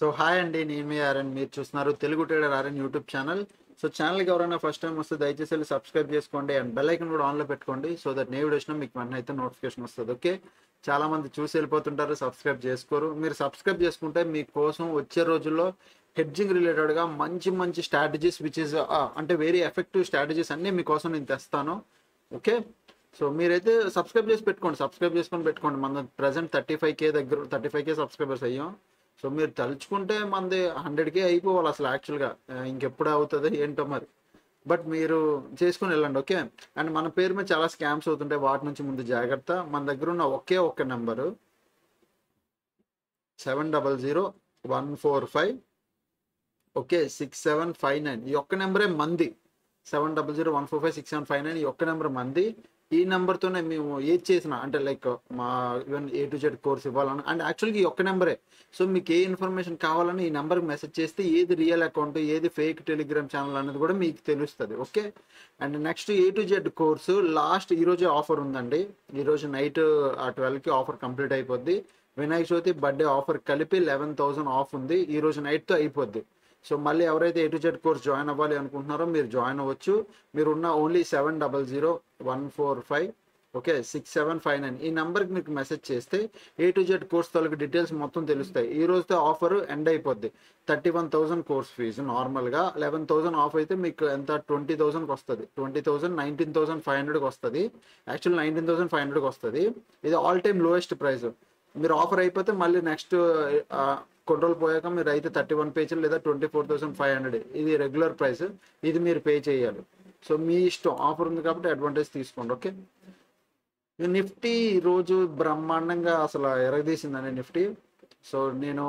So hi అండి, నేను మీ RN. మీరు చూస్తున్నారు Telugu trader RN YouTube channel. So ఛానల్కి ఎవరైనా ఫస్ట్ టైం వస్తే దయచేసి వెళ్ళి సబ్స్క్రైబ్ చేసుకోండి అండ్ బెల్ ఐకన్ కూడా ఆన్లో పెట్టుకోండి. సో దట్ నేను వీడియో వచ్చినా మీకు వెంటనే అయితే నోటిఫికేషన్ వస్తుంది. ఓకే, చాలా మంది చూసి వెళ్ళిపోతుంటారు, సబ్స్క్రైబ్ చేసుకోరు. మీరు సబ్స్క్రైబ్ చేసుకుంటే మీకోసం వచ్చే రోజుల్లో హెడ్జింగ్ రిలేటెడ్గా మంచి మంచి స్ట్రాటజీస్ విచ్ ఇస్ అంటే వెరీ ఎఫెక్టివ్ స్ట్రాటజీస్ అన్నీ మీకోసం నేను తెస్తాను. ఓకే, సో మీరైతే సబ్స్క్రైబ్ చేసి పెట్టుకోండి, సబ్స్క్రైబ్ చేసుకొని పెట్టుకోండి. మన ప్రజెంట్ 35K దగ్గర 35K సబ్స్క్రైబర్స్ అయ్యాం. సో మీరు తలుచుకుంటే మనది 100K అయిపోవాలి అసలు యాక్చువల్గా. ఇంకెప్పుడు అవుతుంది ఏంటో మరి, బట్ మీరు చేసుకుని వెళ్ళండి. ఓకే, అండ్ మన పేరు మీద చాలా స్కామ్స్ అవుతుంటాయి, వాటి నుంచి ముందు జాగ్రత్త. మన దగ్గర ఉన్న ఒక్క నెంబరు 700-145 ఓకే 6759. ఈ ఒక్క నెంబరే మంది. 700-145-6759 ఈ ఒక్క నెంబర్ మంది. ఈ నెంబర్తోనే మేము ఏది చేసినా అంటే లైక్ మా even A to Z course ఇవ్వాలని అండ్ యాక్చువల్గా ఈ ఒక్క నెంబరే. సో మీకు ఏ ఇన్ఫర్మేషన్ కావాలని ఈ నెంబర్కి మెసేజ్ చేస్తే ఏది రియల్ అకౌంట్ ఏది ఫేక్ టెలిగ్రామ్ ఛానల్ అనేది కూడా మీకు తెలుస్తుంది. Okay, and next A to Z course last ఈరోజే ఆఫర్ ఉందండి. ఈరోజు నైట్ 12కి ఆఫర్ కంప్లీట్ అయిపోద్ది. వినాయక చవితి బర్త్డే ఆఫర్ కలిపి 11,000 ఆఫ్ ఉంది. ఈరోజు నైట్తో అయిపోద్ది. సో మళ్ళీ ఎవరైతే A to Z course join అవ్వాలి అనుకుంటున్నారో మీరు జాయిన్ అవ్వచ్చు. మీరు ఉన్న ఓన్లీ 700-145 ఓకే 6759 ఈ నెంబర్కి మీకు మెసేజ్ చేస్తే A to Z కోర్స్ తాలూకు డీటెయిల్స్ మొత్తం తెలుస్తాయి. ఈ రోజుతో ఆఫర్ ఎండ్ అయిపోద్ది. 31,000 కోర్స్ ఫీజు నార్మల్గా 11,000 ఆఫ్ అయితే మీకు ఎంత 20,000కి వస్తుంది. 20,000 19,500కి వస్తుంది. యాక్చువల్ 19,500కి వస్తుంది. ఇది ఆల్ టైమ్ లోయెస్ట్ ప్రైస్. మీరు ఆఫర్ అయిపోతే మళ్ళీ నెక్స్ట్ కొన్ని రోజులు పోయాక మీరు అయితే 31 పేజీలు లేదా 24,500 ఇది రెగ్యులర్ ప్రైస్. ఇది మీరు పే చేయాలి. సో మీ ఇష్టం, ఆఫర్ ఉంది కాబట్టి అడ్వాంటేజ్ తీసుకోండి. ఓకే, నిఫ్టీ ఈరోజు బ్రహ్మాండంగా అసలు ఎరగదీసిందండి నిఫ్టీ. సో నేను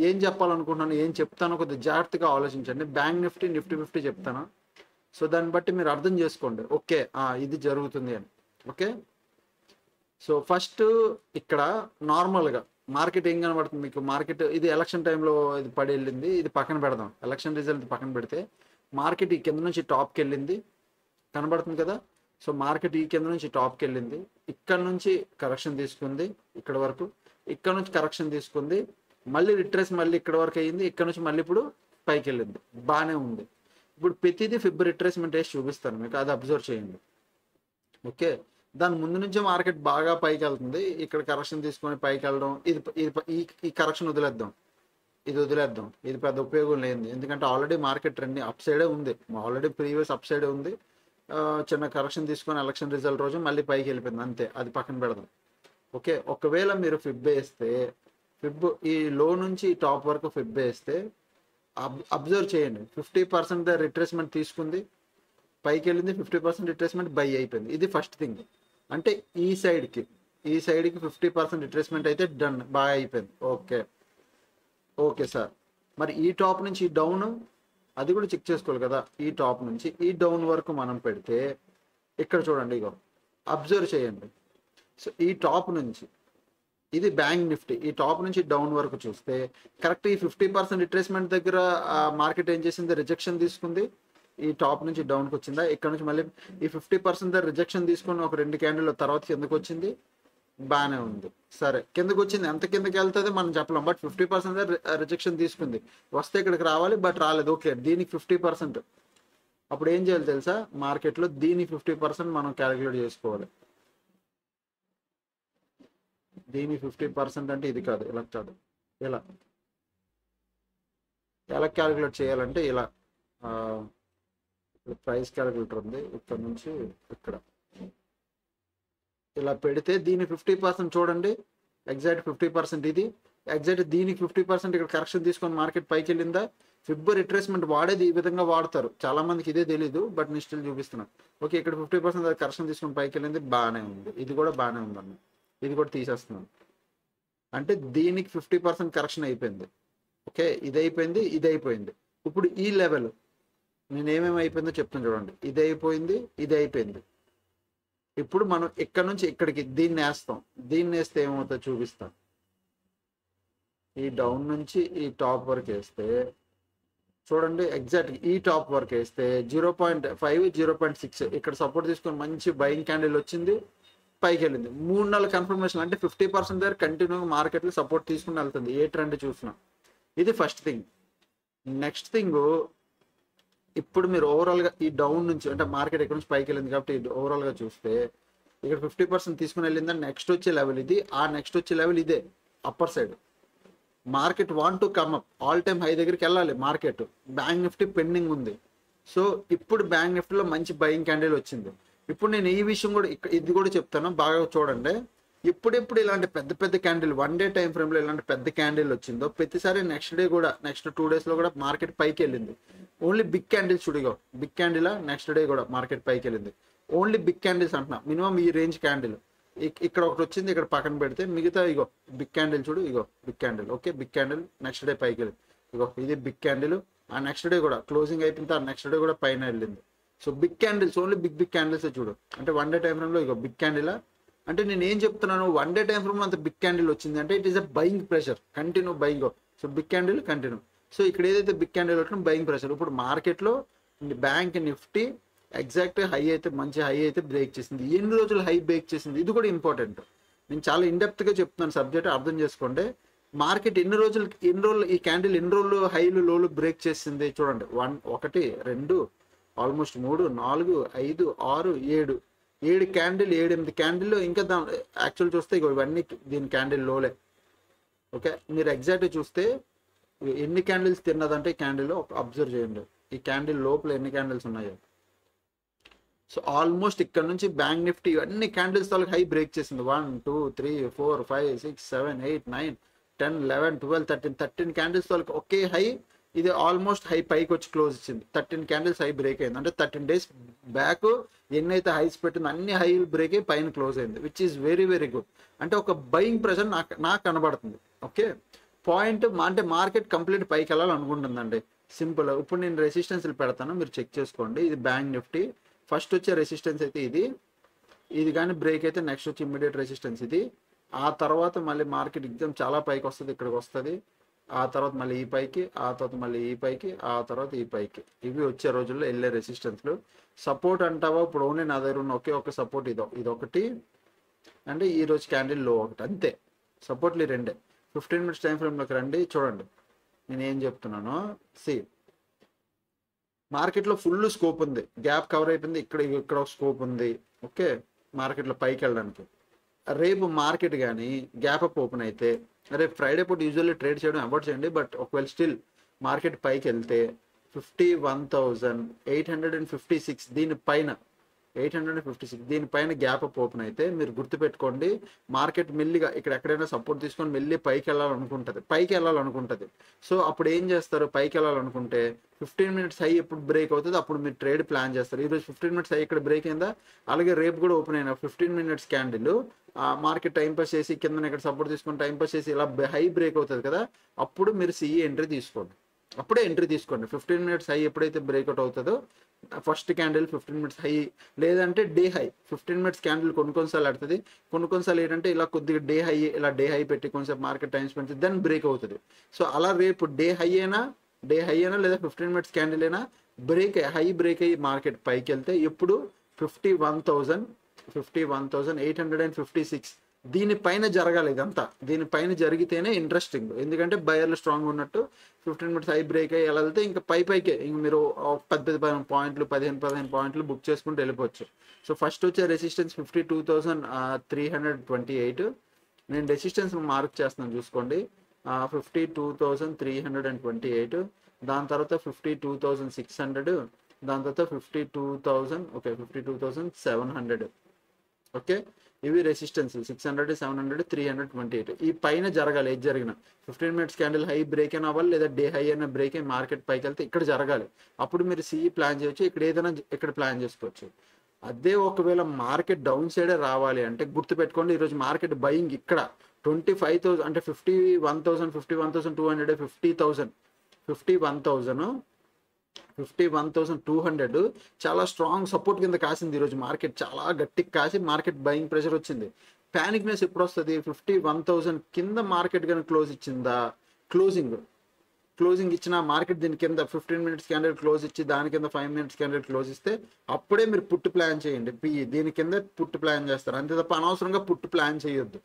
ఏం చెప్పాలనుకుంటున్నాను, ఏం చెప్తానో కొద్దిగా జాగ్రత్తగా ఆలోచించండి. బ్యాంక్ నిఫ్టీ, నిఫ్టీ 50 చెప్తాను. సో దాన్ని బట్టి మీరు అర్థం చేసుకోండి. ఓకే, ఇది జరుగుతుంది అని. ఓకే, సో ఫస్ట్ ఇక్కడ నార్మల్గా మార్కెట్ ఏం కనబడుతుంది మీకు? మార్కెట్ ఇది ఎలక్షన్ టైంలో ఇది పడి వెళ్ళింది. ఇది పక్కన పెడదాం, ఎలక్షన్ రిజల్ట్ పక్కన పెడితే మార్కెట్ ఈ కింద నుంచి టాప్కి వెళ్ళింది, కనబడుతుంది కదా. సో మార్కెట్ ఈ కింద నుంచి టాప్కి వెళ్ళింది, ఇక్కడ నుంచి కరెక్షన్ తీసుకుంది ఇక్కడ వరకు, ఇక్కడ నుంచి కరెక్షన్ తీసుకుంది, మళ్ళీ రిట్రేస్ మళ్ళీ ఇక్కడ వరకు అయ్యింది, ఇక్కడ నుంచి మళ్ళీ ఇప్పుడు పైకి వెళ్ళింది. బాగానే ఉంది. ఇప్పుడు ప్రతిదీ ఫిబ్ రిట్రేస్మెంట్ వేసి చూపిస్తాను మీకు, అది అబ్జర్వ్ చేయండి. ఓకే, దాని ముందు నుంచే మార్కెట్ బాగా పైకి వెళ్తుంది. ఇక్కడ కరెక్షన్ తీసుకొని పైకి వెళ్ళడం, ఈ కరెక్షన్ వదిలేద్దాం, ఇది వదిలేద్దాం. ఇది పెద్ద ఉపయోగం లేదు, ఎందుకంటే ఆల్రెడీ మార్కెట్ ట్రెండ్ అప్ సైడే ఉంది. ఆల్రెడీ ప్రీవియస్ అప్ సైడే ఉంది. చిన్న కరెక్షన్ తీసుకొని ఎలక్షన్ రిజల్ట్ రోజు మళ్ళీ పైకి వెళ్ళిపోయింది, అంతే. అది పక్కన పెడదాం. ఓకే, ఒకవేళ మీరు ఫిబ్ వేస్తే, ఫిబ్ ఈ లో నుంచి టాప్ వరకు ఫిబ్ వేస్తే అబ్జర్వ్ చేయండి. 50% రిట్రేస్మెంట్ తీసుకుంది, పైకి వెళ్ళింది. 50% రిట్రేస్మెంట్ బై అయిపోయింది. ఇది ఫస్ట్ థింగ్. అంటే ఈ సైడ్కి 50% రిట్రేస్మెంట్ అయితే డన్, బాగా అయిపోయింది. ఓకే ఓకే సార్, మరి ఈ టాప్ నుంచి ఈ డౌన్ అది కూడా చెక్ చేసుకోవాలి కదా. ఈ టాప్ నుంచి ఈ డౌన్ వరకు మనం పెడితే ఇక్కడ చూడండి, ఇగో అబ్జర్వ్ చేయండి. సో ఈ టాప్ నుంచి ఇది బ్యాంక్ నిఫ్టీ, ఈ టాప్ నుంచి డౌన్ వరకు చూస్తే కరెక్ట్ ఈ 50% రిట్రేస్మెంట్ దగ్గర మార్కెట్ ఏం చేసింది? రిజెక్షన్ తీసుకుంది. ఈ టాప్ నుంచి డౌన్కి వచ్చిందా, ఇక్కడ నుంచి మళ్ళీ ఈ 50% రిజెక్షన్ తీసుకుని ఒక 2 క్యాండిల్ తర్వాత కిందకు వచ్చింది. బాగానే ఉంది. సరే, కిందకు వచ్చింది. ఎంత కిందకి వెళ్తుంది మనం చెప్పలేం, బట్ 50% రిజెక్షన్ తీసుకుంది. వస్తే ఇక్కడికి రావాలి, బట్ రాలేదు. ఓకే, దీనికి 50%. అప్పుడు ఏం చేయాలి తెలుసా? మార్కెట్లో దీనికి 50% మనం క్యాలిక్యులేట్ చేసుకోవాలి. దీని 50% అంటే ఇది కాదు, ఇలా కాదు, ఇలా ఎలా క్యాలిక్యులేట్ చేయాలంటే ఇలా ప్రైస్ క్యాలిక్యులేటర్ ఉంది, ఇక్కడ నుంచి ఇక్కడ ఇలా పెడితే దీని 50% చూడండి, ఎగ్జాక్ట్ 50% ఇది. ఎగ్జాక్ట్ దీనికి 50% ఇక్కడ కరెక్షన్ తీసుకొని మార్కెట్ పైకి వెళ్ళిందా? ఫిబ్ రిట్రేస్మెంట్ వాడేది ఈ విధంగా వాడతారు, చాలా మందికి ఇదే తెలీదు, బట్ నేను స్టిల్ చూపిస్తున్నాను. ఓకే, ఇక్కడ 50% కరెక్షన్ తీసుకొని పైకి వెళ్ళింది, బాగానే ఉంది. ఇది కూడా బాగానే ఉందన్న, ఇది కూడా తీసేస్తున్నాను. అంటే దీనికి 50% కరెక్షన్ అయిపోయింది. ఓకే, ఇది అయిపోయింది, ఇది అయిపోయింది. ఇప్పుడు ఈ లెవెల్ నేను ఏమేమి అయిపోయిందో చెప్తాను చూడండి. ఇది అయిపోయింది, ఇది అయిపోయింది. ఇప్పుడు మనం ఇక్కడ నుంచి ఇక్కడికి దీన్ని వేస్తాం. దీన్ని వేస్తే ఏమవుతుందో చూపిస్తాం. ఈ డౌన్ నుంచి ఈ టాప్ వరకు వేస్తే చూడండి, ఎగ్జాక్ట్ ఈ టాప్ వరకు వేస్తే 0.5 0.6 ఇక్కడ సపోర్ట్ తీసుకొని మంచి బయింగ్ క్యాండిల్ వచ్చింది, పైకి వెళ్ళింది. 3 నెలల కన్ఫర్మేషన్ అంటే 50% దగ్గర కంటిన్యూగా మార్కెట్లో సపోర్ట్ తీసుకుని వెళ్తుంది. ఏ ట్రెండ్ చూసినా ఇది ఫస్ట్ థింగ్. నెక్స్ట్ థింగ్, ఇప్పుడు మీరు ఓవరాల్గా ఈ డౌన్ నుంచి అంటే మార్కెట్ ఎక్కడి నుంచి పైకి వెళ్ళింది కాబట్టి ఓవరాల్గా చూస్తే ఇక్కడ 50% తీసుకుని వెళ్ళిందని నెక్స్ట్ వచ్చే లెవెల్ ఇది, ఆ నెక్స్ట్ వచ్చే లెవెల్ ఇదే upper side. Market want to come up, all time high దగ్గరికి వెళ్ళాలి మార్కెట్. బ్యాంక్ నిఫ్టీ పెండింగ్ ఉంది. సో ఇప్పుడు బ్యాంక్ నిఫ్టీలో మంచి బయింగ్ క్యాండిల్ వచ్చింది. ఇప్పుడు నేను ఈ విషయం కూడా ఇది కూడా చెప్తాను, బాగా చూడండి. ఇప్పుడెప్పుడు ఇలాంటి పెద్ద పెద్ద క్యాండిల్ 1 డే టైం ఫ్రేమ్లో ఇలాంటి పెద్ద క్యాండిల్ వచ్చిందో ప్రతిసారి నెక్స్ట్ డే కూడా నెక్స్ట్ 2 daysలో కూడా మార్కెట్ పైకి వెళ్ళింది. ఓన్లీ బిగ్ క్యాండిల్స్ చూడిగో, బిగ్ క్యాండిల్ నెక్స్ట్ డే కూడా మార్కెట్ పైకి వెళ్ళింది. ఓన్లీ బిగ్ క్యాండిల్స్ అంటున్నా, మినిమం ఈ రేంజ్ క్యాండిల్. ఇక్కడ ఒకటి వచ్చింది, ఇక్కడ పక్కన పెడితే మిగతా ఇగో బిగ్ క్యాండిల్ చూడు, ఇగో big candle. Okay, big candle next day పైకి వెళ్ళింది. ఇగో ఇది బిగ్ క్యాండిల్, ఆ నెక్స్ట్ డే కూడా క్లోజింగ్ అయిపోయిన తర్వాత నెక్స్ట్ డే కూడా పైన వెళ్ళింది. So big candles, only big big candles చూడు. అంటే 1 డే టైం ఫ్రేమ్లో ఇగో బిగ్ క్యాండిల్. అంటే నేను ఏం చెప్తున్నాను, 1 డే టైం ఫ్రేమ్లో అంత బిగ్ క్యాండిల్ వచ్చింది అంటే it is a buying pressure, continue buying. So big candle continue. So ఇక్కడ ఏదైతే బిగ్ క్యాండిల్ వచ్చినా బయింగ్ ప్రెషర్. ఇప్పుడు మార్కెట్లో బ్యాంక్ నిఫ్టీ ఎగ్జాక్ట్ హై అయితే, మంచి హై అయితే బ్రేక్ చేసింది. ఎన్ని రోజులు హై బ్రేక్ చేసింది, ఇది కూడా ఇంపార్టెంట్. నేను చాలా ఇన్డెప్త్గా చెప్తున్నాను, సబ్జెక్ట్ అర్థం చేసుకోండి. మార్కెట్ ఎన్ని రోజులు ఈ క్యాండిల్ ఎన్ని రోజులు హైలు లోలు బ్రేక్ చేసింది చూడండి. 1 2 ఆల్మోస్ట్ 3 4 5 6 7 క్యాండిల్, 8 క్యాండిల్. ఇంకా యాక్చువల్ చూస్తే ఇవన్నీ దీని క్యాండిల్ లోలే. ఓకే, మీరు ఎగ్జాక్ట్గా చూస్తే ఎన్ని క్యాండిల్స్ తిన్నదంటే క్యాండిల్ అబ్జర్వ్ చేయండి, ఈ క్యాండిల్ లోపల ఎన్ని క్యాండిల్స్ ఉన్నాయో. సో ఆల్మోస్ట్ ఇక్కడ నుంచి బ్యాంక్ నిఫ్టీ అన్ని క్యాండిల్స్ తాలూకు హై బ్రేక్ చేసింది. 1 2 3 4 5 6 7 8 9 10 11 12 13 క్యాండిల్స్ తాలూకు ఒకే హై. ఇది ఆల్మోస్ట్ హై పైకి వచ్చి క్లోజ్ ఇచ్చింది. 13 క్యాండిల్స్ హై బ్రేక్ అయింది. అంటే 13 days బ్యాక్ ఎన్నైతే హైస్ పెట్టిందో అన్ని హై బ్రేక్ అయ్యి పైన క్లోజ్ అయింది, which is very very good. అంటే ఒక బయింగ్ ప్రెషర్ నాకు కనబడుతుంది. ఓకే, పాయింట్ అంటే మార్కెట్ కంప్లీట్ పైకి వెళ్ళాలనుకుంటుందండి, సింపుల్. ఇప్పుడు నేను రెసిస్టెన్స్లు పెడతాను, మీరు చెక్ చేసుకోండి. ఇది బ్యాంక్ నిఫ్టీ ఫస్ట్ వచ్చే రెసిస్టెన్స్ అయితే ఇది కానీ బ్రేక్ అయితే నెక్స్ట్ వచ్చి ఇమ్మీడియట్ రెసిస్టెన్స్ ఇది. ఆ తర్వాత మళ్ళీ మార్కెట్ ఎగ్జామ్ చాలా పైకి వస్తుంది, ఇక్కడికి వస్తుంది. ఆ తర్వాత మళ్ళీ ఈ పైకి, ఆ తర్వాత మళ్ళీ ఈ పైకి, ఆ తర్వాత ఈ పైకి. ఇవి వచ్చే రోజుల్లో వెళ్ళే రెసిస్టెన్స్లు. సపోర్ట్ అంటావా, ఇప్పుడు ఓన్లీ నా దగ్గర ఉన్న ఒకే ఒక సపోర్ట్ ఇదొకటి, అంటే ఈ రోజు క్యాండిల్ లో ఒకటి, అంతే. సపోర్ట్లు 2. 15 minutes టైం ఫ్రేమ్లోకి రండి, చూడండి నేను ఏం చెప్తున్నాను. మార్కెట్లో ఫుల్ స్కోప్ ఉంది, గ్యాప్ కవర్ అయిపోయింది, ఇక్కడ ఒక స్కోప్ ఉంది. ఓకే, మార్కెట్లో పైకి వెళ్ళడానికి. రేపు మార్కెట్ కానీ గ్యాప్ అప్ ఓపెన్ అయితే, రేపు ఫ్రైడే పూట యూజువల్లీ ట్రేడ్ చేయడం అవాయిడ్ చేయండి. బట్ ఒకవేళ స్టిల్ మార్కెట్ పైకి వెళ్తే 51,856 దీనిపైన 856 దీనిపైన గ్యాప్ అప్ ఓపెన్ అయితే మీరు గుర్తుపెట్టుకోండి, మార్కెట్ మెల్లిగా ఇక్కడ ఎక్కడైనా సపోర్ట్ తీసుకొని మెల్లి పైకి వెళ్ళాలనుకుంటుంది. సో అప్పుడు ఏం చేస్తారు, పైకి వెళ్ళాలనుకుంటే 15 minutes హై ఎప్పుడు బ్రేక్ అవుతుంది అప్పుడు మీరు ట్రేడ్ ప్లాన్ చేస్తారు. ఈరోజు 15 minutes హై ఇక్కడ బ్రేక్ అయిందా, అలాగే రేపు కూడా ఓపెన్ అయినా 15 minutes candle market time pass చేసి కింద ఇక్కడ సపోర్ట్ తీసుకొని టైం పాస్ చేసి ఇలా హై బ్రేక్ అవుతుంది కదా, అప్పుడు మీరు సిఈ ఎంట్రీ తీసుకోండి. 15 minutes హై ఎప్పుడైతే బ్రేక్అవుట్ అవుతుందో ఫస్ట్ క్యాండిల్ 15 minutes హై, లేదంటే డే హై. 15 minutes క్యాండిల్ కొన్నిసార్లు ఆడుతుంది, కొన్నిసార్లు ఏంటంటే ఇలా కొద్దిగా డే హై పెట్టి కొంచెం మార్కెట్ టైం స్పెండ్ చేసి దెన్ బ్రేక్ అవుతుంది. సో అలా రేపు డే హై అయినా లేదా 15 minutes క్యాండిల్ అయినా హై బ్రేక్ అయ్యి మార్కెట్ పైకి వెళ్తే ఎప్పుడు 51,856 దీనిపైన జరగాలి. ఇదంతా దీనిపైన జరిగితేనే ఇంట్రెస్టింగ్, ఎందుకంటే బయర్లు స్ట్రాంగ్ ఉన్నట్టు 15 minutes హై బ్రేక్ అయ్యి ఎలా వెళ్తే ఇంకా పైకే ఇంక మీరు 10 పాయింట్లు 15 పాయింట్లు బుక్ చేసుకుంటూ వెళ్ళిపోవచ్చు. సో ఫస్ట్ వచ్చే రెసిస్టెన్స్ 52,328. నేను రెసిస్టెన్స్ మార్క్ చేస్తున్నాను చూసుకోండి. 52,328, దాని తర్వాత 52,600, దాని తర్వాత 52,000, ఓకే 52,700. ఓకే, ఇవి రెసిస్టెన్స్ 600, 700, 328. ఈ పైన జరగాలి, ఏది జరిగిన 15 minutes క్యాండిల్ హై బ్రేక్ అయినా అవ్వాలి, లేదా డే హై అయినా బ్రేక్ అయి మార్కెట్ పైకి వెళ్తే ఇక్కడ జరగాలి. అప్పుడు మీరు సిఈ ప్లాన్ చేయొచ్చు, ఇక్కడ ప్లాన్ చేసుకోవచ్చు. అదే ఒకవేళ మార్కెట్ డౌన్ సైడే రావాలి అంటే గుర్తుపెట్టుకోండి, ఈరోజు మార్కెట్ బయింగ్ ఇక్కడ 25,000 అంటే 51,200, 50,000, 51,200 చాలా స్ట్రాంగ్ సపోర్ట్ కింద కాసింది. ఈరోజు మార్కెట్ చాలా గట్టిగా కాసి మార్కెట్ బయింగ్ ప్రెషర్ వచ్చింది. ప్యానిక్నెస్ ఎప్పుడు వస్తుంది, 51,000 కింద మార్కెట్ కానీ క్లోజ్ ఇచ్చిందా, క్లోజింగ్ ఇచ్చిన మార్కెట్ దీని కింద 15 minutes క్యాండిల్ క్లోజ్ ఇచ్చి దాని కింద 5 minutes క్యాండిల్ క్లోజ్ ఇస్తే అప్పుడే మీరు పుట్టు ప్లాన్ చేయండి. పిఈ దీని కింద పుట్టు ప్లాన్ చేస్తారు, అంతే తప్ప అనవసరంగా పుట్టు ప్లాన్ చేయొద్దు.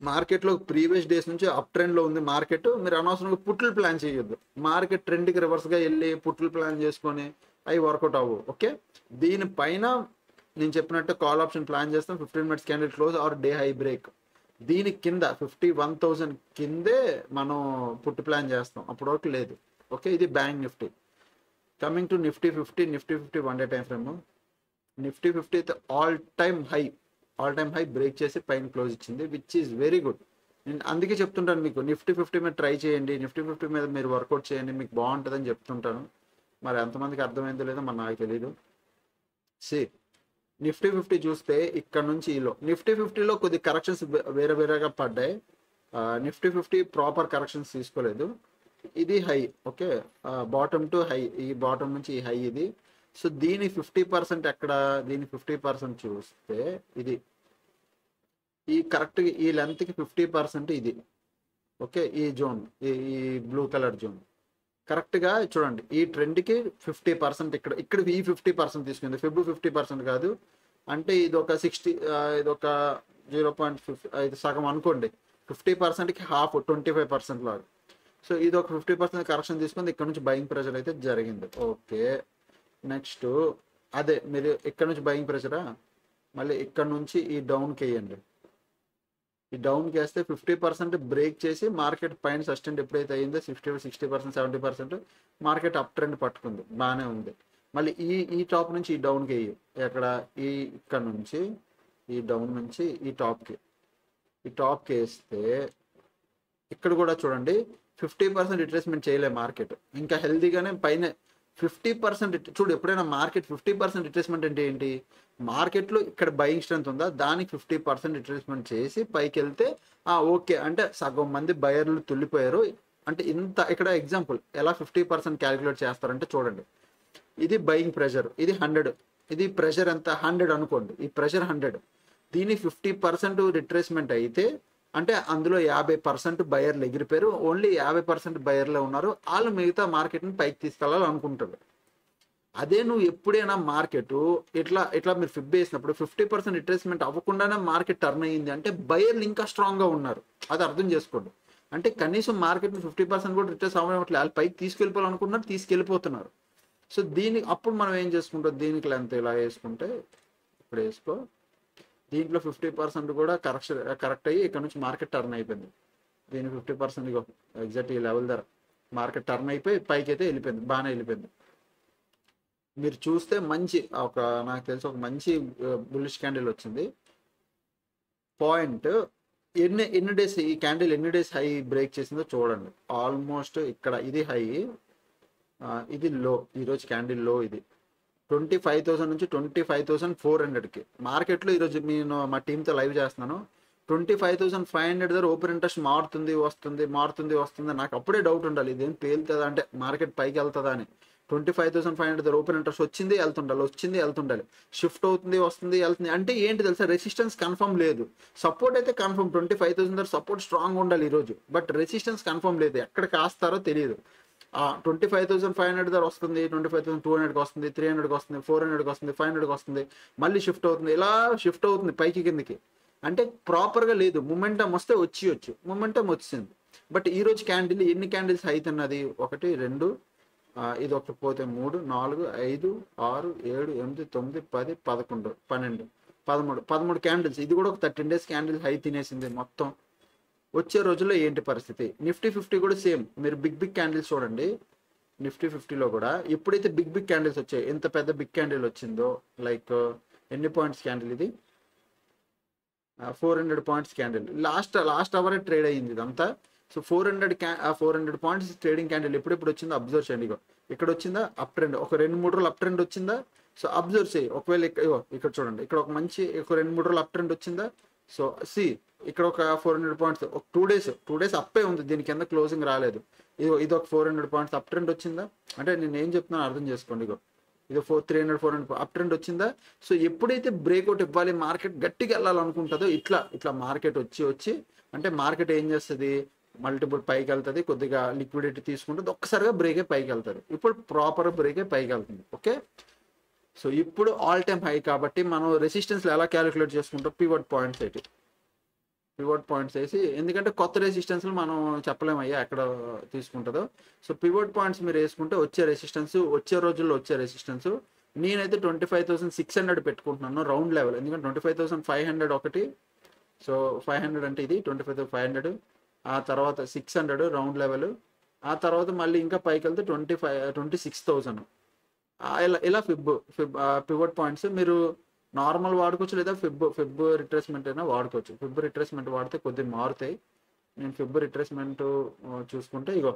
మార్కెట్లో ప్రీవియస్ డేస్ నుంచి అప్ ట్రెండ్లో ఉంది మార్కెట్. మీరు అనవసరంగా పుట్లు ప్లాన్ చేయొద్దు. మార్కెట్ ట్రెండ్కి రివర్స్గా వెళ్ళి పుట్లు ప్లాన్ చేసుకొని అవి వర్కౌట్ అవ్వవు. ఓకే, దీనిపైన నేను చెప్పినట్టు కాల్ ఆప్షన్ ప్లాన్ చేస్తాం. 15 minutes candle close or day high break. దీని కింద 51,000 కిందే మనం పుట్టు ప్లాన్ చేస్తాం, అప్పటి వరకు లేదు. ఓకే, ఇది bank Nifty. Coming to Nifty 50 one day time frame. Nifty 50 అయితే ఆల్ టైమ్ హై బ్రేక్ చేసి పైన క్లోజ్ ఇచ్చింది, విచ్ ఈజ్ వెరీ గుడ్. నేను అందుకే చెప్తుంటాను మీకు, నిఫ్టీ 50 మీద ట్రై చేయండి, నిఫ్టీ 50 మీద మీరు వర్కౌట్ చేయండి, మీకు బాగుంటుందని చెప్తుంటాను. మరి ఎంతమందికి అర్థమైందో లేదో మరి నాకు తెలీదు. సి నిఫ్టీ 50 చూస్తే ఇక్కడ నుంచి ఈలో నిఫ్టీ 50లో కొద్ది కరెక్షన్స్ వేరేగా పడ్డాయి. నిఫ్టీ 50 ప్రాపర్ కరెక్షన్స్ తీసుకోలేదు. ఇది high. Okay, bottom to high, ఈ బాటమ్ నుంచి ఈ హై ఇది. సో దీని 50% ఎక్కడ, దీని 50% చూస్తే ఇది ఈ కరెక్ట్ ఈ లెంత్కి 50% ఇది. ఓకే, ఈ జోన్, ఈ బ్లూ కలర్ జోన్ కరెక్ట్గా చూడండి. ఈ ట్రెండ్కి 50% ఇక్కడ ఈ 50% తీసుకుంది, ఫిబ్ 50% కాదు. అంటే ఇది ఒక 60, ఇది ఒక 0.5, ఇది సగం అనుకోండి. 50%కి హాఫ్, 25% లాగా. సో ఇది ఒక 50% కరెక్షన్ తీసుకుంది, ఇక్కడ నుంచి బయింగ్ ప్రెషర్ అయితే జరిగింది. ఓకే, నెక్స్ట్ అదే మీరు ఇక్కడ నుంచి బయింగ్ ప్రెషరా, మళ్ళీ ఇక్కడ నుంచి ఈ డౌన్కి వేయండి. ఈ డౌన్కి వేస్తే 50% బ్రేక్ చేసి మార్కెట్ పైన సస్టెంట్ ఎప్పుడైతే అయిందో 60%, 70% మార్కెట్ అప్ ట్రెండ్ పట్టుకుంది, బాగానే ఉంది. మళ్ళీ ఈ టాప్ నుంచి ఈ డౌన్కి వేయి, ఎక్కడ ఇక్కడ నుంచి ఈ డౌన్ నుంచి ఈ టాప్కి వేస్తే ఇక్కడ కూడా చూడండి 50% రిట్రేస్మెంట్ చేయలే మార్కెట్, ఇంకా హెల్తీగానే పైన 50%. చూడు, ఎప్పుడైనా మార్కెట్ 50% రిట్రేస్మెంట్ అంటే ఏంటి, మార్కెట్లో ఇక్కడ బయింగ్ స్ట్రెంత్ ఉందా, దానికి 50% రిట్రేస్మెంట్ చేసి పైకి వెళ్తే ఓకే అంటే సగం మంది బయర్లు తుల్లిపోయారు అంటే. ఇంత ఇక్కడ ఎగ్జాంపుల్ ఎలా 50% క్యాలిక్యులేట్ చేస్తారంటే చూడండి, ఇది బయింగ్ ప్రెషర్, ఇది 100, ఇది ప్రెషర్ ఎంత 100 అనుకోండి, ఈ ప్రెషర్ 100, దీని 50% రిట్రేస్మెంట్ అయితే అంటే అందులో 50% బయర్లు ఎగిరిపోయారు, ఓన్లీ 50% బయర్లే ఉన్నారు, వాళ్ళు మిగతా మార్కెట్ని పైకి తీసుకెళ్ళాలనుకుంటారు. అదే నువ్వు ఎప్పుడైనా మార్కెట్ ఇట్లా మీరు ఫిబ్ వేసినప్పుడు 50% రిట్రేస్మెంట్ అవ్వకుండానే మార్కెట్ టర్న్ అయ్యింది అంటే బయర్లు ఇంకా స్ట్రాంగ్గా ఉన్నారు, అది అర్థం చేసుకోండి. అంటే కనీసం మార్కెట్ని 50% కూడా రిట్రేస్ అవ్వట్లేదు, వాళ్ళు పైకి తీసుకెళ్ళిపోవాలనుకుంటున్నారు, తీసుకెళ్ళిపోతున్నారు. సో అప్పుడు మనం ఏం చేసుకుంటాం, దీనికి లెంత్ ఇలా వేసుకుంటే ఇప్పుడు వేసుకో, దీంట్లో 50% కూడా కరెక్ట్ అయ్యి ఇక్కడ నుంచి మార్కెట్ టర్న్ అయిపోయింది. దీని 50% ఎగ్జాక్ట్ ఈ లెవెల్ ధర మార్కెట్ టర్న్ అయిపోయి పైకి అయితే వెళ్ళిపోయింది, బాగానే వెళ్ళిపోయింది. మీరు చూస్తే మంచి నాకు తెలిసి ఒక మంచి బుల్లిష్ క్యాండిల్ వచ్చింది. పాయింట్ ఎన్ని డేస్ ఈ క్యాండిల్ ఎన్ని డేస్ హై బ్రేక్ చేసిందో చూడండి. ఆల్మోస్ట్ ఇక్కడ ఇది హై, ఇది లో, ఈరోజు క్యాండిల్ లో ఇది 25,000 నుంచి 25,400కి మార్కెట్లో ఈరోజు నేను మా టీంతో లైవ్ చేస్తున్నాను. 25,500 దగ్గర ఓపెన్ ఇంట్రెస్ట్ మారుతుంది వస్తుంది. నాకు అప్పుడే డౌట్ ఉండాలి, ఇదేం పేలుతుందా అంటే మార్కెట్ పైకి వెళ్తుందా అని. 25,500 దగ్గర ఓపెన్ ఇంట్రెస్ట్ వచ్చింది వెళ్తుండాలి, షిఫ్ట్ అవుతుంది వస్తుంది వెళ్తుంది అంటే ఏంటి తెలుసా, రెసిస్టెన్స్ కన్ఫర్మ్ లేదు, సపోర్ట్ అయితే కన్ఫర్మ్. 25,000 దగ్గర సపోర్ట్ స్ట్రాంగ్ ఉండాలి ఈరోజు, బట్ రెసిస్టెన్స్ కన్ఫర్మ్ లేదు, ఎక్కడ కాస్తారో తెలియదు. 25,500 దగ్గర వస్తుంది, 25,200కి వస్తుంది, 300కి వస్తుంది, 400కి వస్తుంది, 500కి వస్తుంది, మళ్ళీ షిఫ్ట్ అవుతుంది, ఇలా షిఫ్ట్ అవుతుంది పైకి కిందకి. అంటే ప్రాపర్గా లేదు, మొమెంటం వస్తే వచ్చి మొమెంటం వచ్చింది. బట్ ఈరోజు క్యాండిల్ ఎన్ని క్యాండిల్స్ అయితే ఉన్నది, 1 2 ఇది ఒకటి పోతే 3 4 5 6 7 8 9 10 11 12 13 క్యాండిల్స్, ఇది కూడా ఒక 13 డేస్ క్యాండిల్ హై తినేసింది మొత్తం. వచ్చే రోజుల్లో ఏంటి పరిస్థితి, నిఫ్టీ 50 కూడా సేమ్. మీరు బిగ్ క్యాండిల్స్ చూడండి, నిఫ్టీ 50లో కూడా ఎప్పుడైతే బిగ్ క్యాండిల్స్ వచ్చాయి, ఎంత పెద్ద బిగ్ క్యాండిల్ వచ్చిందో, లైక్ ఎన్ని పాయింట్స్ క్యాండిల్ ఇది, 400 పాయింట్స్ క్యాండిల్, లాస్ట్ అవరే ట్రేడ్ అయ్యింది ఇదంతా. సో 400 పాయింట్స్ ట్రేడింగ్ క్యాండిల్ ఎప్పుడెప్పుడు వచ్చిందో అబ్జర్వ్ చేయండి. ఇక్కడ వచ్చిందా అప్ ట్రెండ్, ఒక 2-3 రోజులు అప్ ట్రెండ్ వచ్చిందా, సో అబ్జర్వ్ చేయి. ఒకవేళ ఇక్కడ చూడండి, ఇక్కడ ఒక మంచి 2-3 రోజులు అప్ ట్రెండ్ వచ్చిందా, సో ఇక్కడ ఒక 400 పాయింట్స్ ఒక 2 డేస్ అప్పే ఉంది, దీని కింద క్లోజింగ్ రాలేదు. ఇది ఒక 400 పాయింట్స్ అప్ ట్రెండ్ వచ్చిందా అంటే నేను ఏం చెప్తున్నాను అర్థం చేసుకోండి. ఇది 300-400 అప్ ట్రెండ్ వచ్చిందా. సో ఎప్పుడైతే బ్రేక్అవుట్ ఇవ్వాలి, మార్కెట్ గట్టిగా వెళ్ళాలనుకుంటుందో ఇట్లా మార్కెట్ వచ్చి అంటే మార్కెట్ ఏం చేస్తుంది, మల్టిపుల్ పైకి వెళ్తుంది, కొద్దిగా లిక్విడిటీ తీసుకుంటుంది, ఒక్కసారిగా బ్రేకే పైకి వెళ్తుంది. ఇప్పుడు ప్రాపర్ బ్రేకే పైకి వెళ్తుంది. ఓకే, సో ఇప్పుడు ఆల్ టైమ్ హై కాబట్టి మనం రెసిస్టెన్స్ ఎలా క్యాలిక్యులేట్ చేసుకుంటాం, పివట్ పాయింట్స్ అయితే పివట్ పాయింట్స్ వేసి, ఎందుకంటే కొత్త రెసిస్టెన్స్లు మనం చెప్పలేము అయ్యా ఎక్కడ తీసుకుంటుందో. సో పివట్ పాయింట్స్ మీరు వేసుకుంటే వచ్చే రెసిస్టెన్స్, వచ్చే రోజుల్లో వచ్చే రెసిస్టెన్స్, నేనైతే 25,600 పెట్టుకుంటున్నాను రౌండ్ లెవెల్. ఎందుకంటే 25,500 ఒకటి, సో 500 అంటే ఇది 25,500, ఆ తర్వాత 600 రౌండ్ లెవెల్, ఆ తర్వాత మళ్ళీ ఇంకా పైకి వెళ్తే 26,000. ఇలా ఇలా పివట్ పాయింట్స్ మీరు నార్మల్ వాడుకోవచ్చు, లేదా ఫిబ్ రిట్రేస్మెంట్ అయినా వాడుకోవచ్చు. ఫిబ్ రిట్రేస్మెంట్ వాడితే కొద్దిగా మారుతాయి. నేను ఫిబ్ రిట్రేస్మెంట్ చూసుకుంటే ఇగో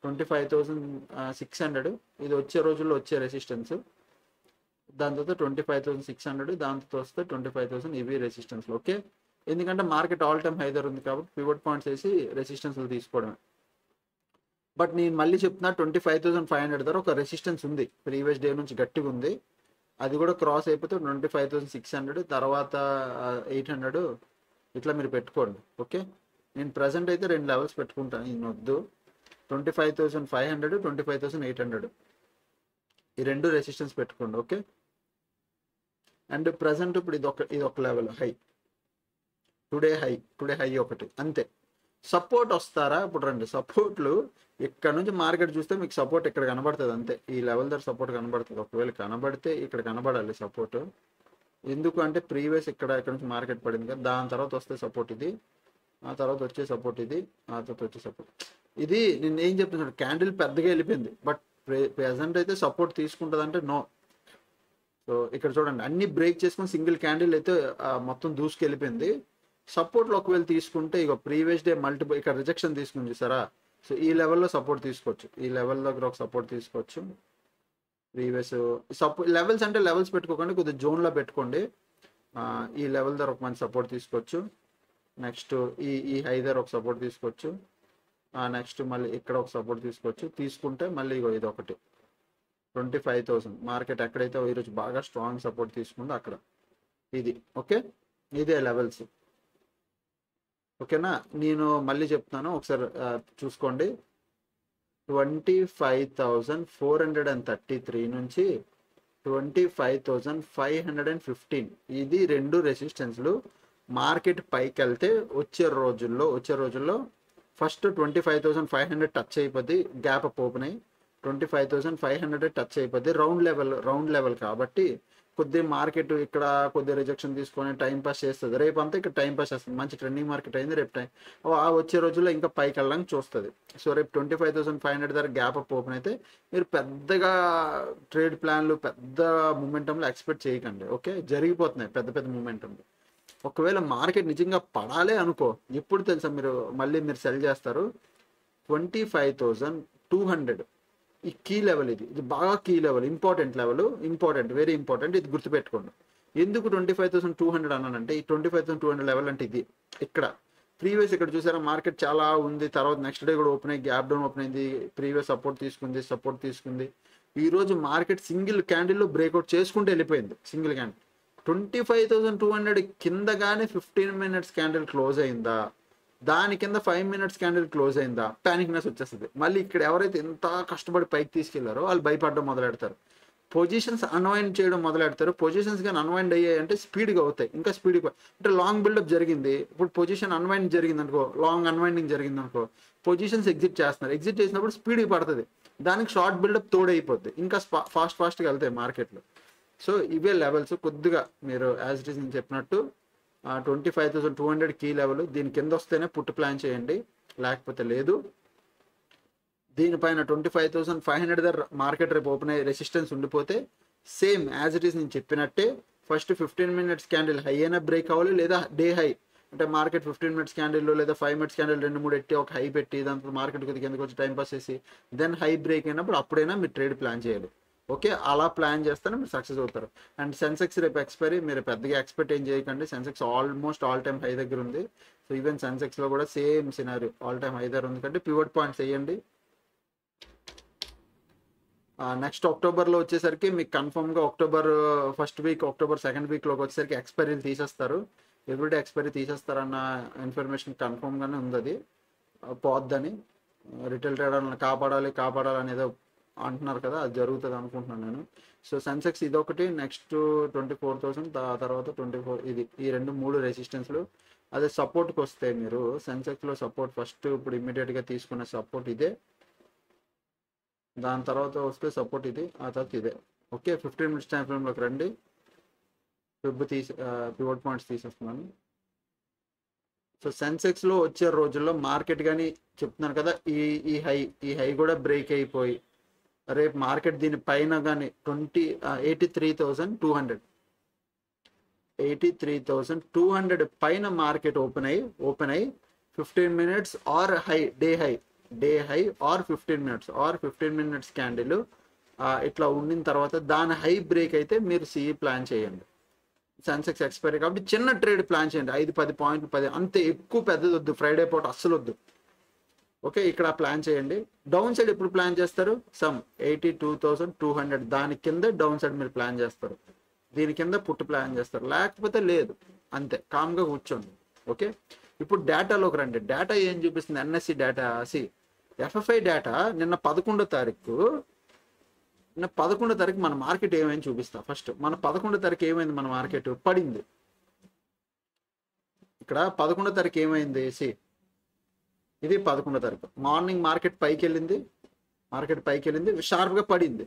25,600 ఇది వచ్చే రోజుల్లో వచ్చే రెసిస్టెన్స్, దాని తర్వాత 25,600, దాంతో వస్తే 25,000 ఇవి రెసిస్టెన్స్. ఓకే, ఎందుకంటే మార్కెట్ ఆల్ టైమ్ హై దగ్గర ఉంది కాబట్టి పివట్ పాయింట్స్ వేసి రెసిస్టెన్స్లు తీసుకోవడమే. బట్ నేను మళ్ళీ చెప్తున్నా 25,500 దగ్గర ఒక రెసిస్టెన్స్ ఉంది, ప్రీవియస్ డే నుంచి గట్టిగా ఉంది. అది కూడా క్రాస్ అయిపోతే 25,600, తర్వాత 800 ఇట్లా మీరు పెట్టుకోండి. ఓకే, నేను ప్రజెంట్ అయితే 2 లెవెల్స్ పెట్టుకుంటాను, ఈ వద్దు. 25,500, 25,800 ఈ 2 రెసిస్టెన్స్ పెట్టుకోండి. ఓకే, అండ్ ప్రజెంట్ ఇప్పుడు ఇది ఒక లెవెల్ హై, టుడే హై ఒకటి అంతే. సపోర్ట్ వస్తారా ఇప్పుడు? రండి, సపోర్ట్లు ఇక్కడ నుంచి మార్కెట్ చూస్తే మీకు సపోర్ట్ ఇక్కడ కనబడుతుంది అంతే, ఈ లెవెల్ దగ్గర సపోర్ట్ కనబడుతుంది. ఒకవేళ కనబడితే ఇక్కడ కనబడాలి సపోర్ట్, ఎందుకు అంటే ప్రీవియస్ ఇక్కడ నుంచి మార్కెట్ పడింది కదా, దాని తర్వాత వస్తే సపోర్ట్ ఇది, ఆ తర్వాత వచ్చే సపోర్ట్ ఇది, ఆ తర్వాత వచ్చే సపోర్ట్ ఇది. నేను ఏం చెప్తున్నాను, క్యాండిల్ పెద్దగా వెళ్ళిపోయింది, బట్ ప్రెజెంట్ అయితే సపోర్ట్ తీసుకుంటుంది అంటే నో. సో ఇక్కడ చూడండి, అన్ని బ్రేక్ చేసుకుని సింగిల్ క్యాండిల్ అయితే మొత్తం దూసుకెళ్ళిపోయింది. సపోర్ట్లో ఒకవేళ తీసుకుంటే ఇక ప్రీవియస్ డే మల్టిపుల్ ఇక్కడ రిజెక్షన్ తీసుకుని చూసారా, సో ఈ లెవెల్లో సపోర్ట్ తీసుకోవచ్చు, ఈ లెవెల్ దగ్గర ఒక సపోర్ట్ తీసుకోవచ్చు. ప్రీవియస్ లెవెల్స్ అంటే లెవెల్స్ పెట్టుకోకండి, కొద్దిగా జోన్లో పెట్టుకోండి. ఈ లెవెల్ దగ్గర ఒక మంచి సపోర్ట్ తీసుకోవచ్చు. నెక్స్ట్ ఈ హై దగ్గర ఒక సపోర్ట్ తీసుకోవచ్చు. నెక్స్ట్ మళ్ళీ ఇక్కడ ఒక సపోర్ట్ తీసుకోవచ్చు. తీసుకుంటే మళ్ళీ ఇగో ఇది ఒకటి 25,000 మార్కెట్ ఎక్కడైతే ఈరోజు బాగా స్ట్రాంగ్ సపోర్ట్ తీసుకుందో అక్కడ ఇది. ఓకే, ఇదే లెవెల్స్. ఓకేనా, నేను మళ్ళీ చెప్తాను ఒకసారి చూసుకోండి. 25,433 నుంచి 25,515 ఇది 2 రెసిస్టెన్స్లు. మార్కెట్ పైకి వెళ్తే వచ్చే రోజుల్లో ఫస్ట్ 25,500 టచ్ అయిపోద్ది, గ్యాప్ అప్ ఓపెన్ అయ్యి 25,500 టచ్ అయిపోద్ది. రౌండ్ లెవెల్ కాబట్టి కొద్దిగా మార్కెట్ ఇక్కడ కొద్దిగా రిజెక్షన్ తీసుకొని టైం పాస్ చేస్తుంది. రేపు అంతా ఇక్కడ టైం పాస్ చేస్తుంది, మంచి ట్రెండింగ్ మార్కెట్ అయింది. రేపు వచ్చే రోజుల్లో ఇంకా పైకి వెళ్ళడానికి చూస్తుంది. సో రేపు 25,500 దగ్గర గ్యాప్ అప్ ఓపెన్ అయితే మీరు పెద్దగా ట్రేడ్ ప్లాన్లు పెద్ద మూమెంటంలో ఎక్స్పెక్ట్ చేయకండి. ఓకే, జరిగిపోతున్నాయి పెద్ద మూమెంటంలో. ఒకవేళ మార్కెట్ నిజంగా పడాలి అనుకో, ఎప్పుడు తెలుసా మీరు సెల్ చేస్తారు, 25,200 ఈ కీ లెవెల్, ఇది బాగా key level, important, very important. ఇది గుర్తుపెట్టుకోండి. ఎందుకు 25,200 అన్నానంటే, ఈ 25,200 లెవెల్ అంటే ఇది ఇక్కడ ప్రీవియస్ ఇక్కడ చూసారా మార్కెట్ చాలా ఉంది, తర్వాత నెక్స్ట్ డే కూడా ఓపెన్ అయ్యి గ్యాప్ డౌన్ ఓపెన్ అయింది, ప్రీవియస్ సపోర్ట్ తీసుకుంది. ఈ రోజు మార్కెట్ సింగిల్ క్యాండిల్లో బ్రేక్అవుట్ చేసుకుంటూ వెళ్ళిపోయింది. సింగిల్ క్యాండిల్ 25,200 కింద కానీ 15 minutes క్యాండిల్ క్లోజ్ అయిందా, దాని కింద 5 minutes క్యాండిల్ క్లోజ్ అయిందా, ప్యానిక్నెస్ వచ్చేస్తుంది. మళ్ళీ ఇక్కడ ఎవరైతే ఎంత కష్టపడి పైకి తీసుకెళ్లారో వాళ్ళు భయపడడం మొదలెడతారు, పొజిషన్స్ అన్వైండ్ చేయడం మొదలెడతారు. పొజిషన్స్ కానీ అన్వైండ్ అయ్యాయంటే స్పీడ్గా అవుతాయి, ఇంకా స్పీడ్గా. అంటే లాంగ్ బిల్డప్ జరిగింది, ఇప్పుడు పొజిషన్ అన్వైండ్ జరిగింది అనుకో, లాంగ్ అన్వైండింగ్ జరిగింది అనుకో, పొజిషన్స్ ఎగ్జిట్ చేసినప్పుడు స్పీడ్గా పడుతుంది, దానికి షార్ట్ బిల్డప్ తోడైపోద్ది, ఇంకా ఫాస్ట్గా వెళ్తాయి మార్కెట్లో. సో ఇవే లెవెల్స్. కొద్దిగా మీరు యాజ్ ఇట్ ఈస్ నేను చెప్పినట్టు 25,200 కీ లెవెల్, దీని కింద వస్తేనే పుట్టు ప్లాన్ చేయండి, లేకపోతే లేదు. దీనిపైన 25,500 దగ్గర మార్కెట్ రేపు ఓపెన్ అయ్యే రెసిస్టెన్స్ ఉండిపోతే సేమ్ యాజ్ ఇట్ ఈస్ నేను చెప్పినట్టే ఫస్ట్ 15 minutes క్యాండిల్ హై అయినా బ్రేక్ అవ్వాలి, లేదా డే హై అంటే మార్కెట్ 15 minutes క్యాండిల్ లేదా 5 minutes క్యాండిల్ 2-3 ఎట్టి ఒక హై పెట్టి దాంతో మార్కెట్ కొద్దిగా కిందకి వచ్చి టైం పాస్ చేసి దెన్ హై బ్రేక్ అయినప్పుడు అప్పుడైనా మీరు ట్రేడ్ ప్లాన్ చేయాలి. ఓకే, అలా ప్లాన్ చేస్తేనే మీరు సక్సెస్ అవుతారు. అండ్ సెన్సెక్స్ రేపు ఎక్స్పైరీ, మీరు పెద్దగా ఎక్స్పెక్ట్ ఏం చేయకండి. Sensex almost all time high దగ్గర ఉంది. సో ఈవెన్ సెన్సెక్స్లో కూడా same scenario, all time high దగ్గర ఉంది కాబట్టి పివట్ పాయింట్స్ వేయండి. నెక్స్ట్ అక్టోబర్లో వచ్చేసరికి మీకు కన్ఫర్మ్గా October first week, October second వీక్లోకి వచ్చేసరికి ఎక్స్పైరీలు తీసేస్తారు. ఎవ్రీడే ఎక్స్పైరీ తీసేస్తారన్న ఇన్ఫర్మేషన్ కన్ఫర్మ్గానే ఉంది. అది పోద్దని రిటైల్ ట్రేడర్లను కాపాడాలి అనేది అంటున్నారు కదా, అది జరుగుతుంది అనుకుంటున్నాను నేను. సో సెన్సెక్స్ ఇదొకటి, నెక్స్ట్ 24,000, తర్వాత 24, ఇది ఈ మూడు రెసిస్టెన్స్లు. అదే సపోర్ట్కి వస్తే మీరు సెన్సెక్స్లో సపోర్ట్ ఫస్ట్ ఇప్పుడు ఇమ్మీడియట్గా తీసుకునే సపోర్ట్ ఇదే, దాని తర్వాత వస్తే సపోర్ట్ ఇది, ఆ తర్వాత ఇదే. ఓకే, 15 minutes టైం ఫ్రేమ్లోకి రండి. పివట్ పాయింట్స్ తీసేస్తున్నాను. సో సెన్సెక్స్లో వచ్చే రోజుల్లో మార్కెట్ కానీ చెప్తున్నాను కదా, ఈ హై కూడా బ్రేక్ అయిపోయి రేపు మార్కెట్ దీని పైన కానీ 83,200 పైన మార్కెట్ ఓపెన్ అయ్యి 15 minutes or high, day high or 15 minutes candle ఇట్లా ఉండిన తర్వాత దాని హై బ్రేక్ అయితే మీరు సిఈ ప్లాన్ చేయండి. సెన్సెక్స్ ఎక్స్పైరీ కాబట్టి చిన్న ట్రేడ్ ప్లాన్ చేయండి, 5-10 పాయింట్లు, 10 అంతే, ఎక్కువ పెద్దది వద్దు, ఫ్రైడే పూట అస్సలు వద్దు. ఓకే, ఇక్కడ ప్లాన్ చేయండి. డౌన్ సైడ్ ఎప్పుడు ప్లాన్ చేస్తారు? 82,200 దాని కింద డౌన్ సైడ్ మీరు ప్లాన్ చేస్తారు, దీని కింద పుట్టు ప్లాన్ చేస్తారు, లేకపోతే లేదు, అంతే, కామ్గా కూర్చోండి. ఓకే, ఇప్పుడు డేటాలోకి రండి. డేటా ఏం చూపిస్తుంది? ఎన్ఎస్సి డేటా, ఎఫ్ఎఫ్ఐ డేటా నిన్న 11వ తారీఖు మన మార్కెట్ ఏమైంది చూపిస్తా. ఫస్ట్ మన 11వ తారీఖు ఏమైంది? మన మార్కెట్ పడింది. ఇక్కడ 11వ తారీఖు ఏమైంది? ఇది 11వ తారీఖు మార్నింగ్ మార్కెట్ పైకి వెళ్ళింది, షార్ప్గా పడింది.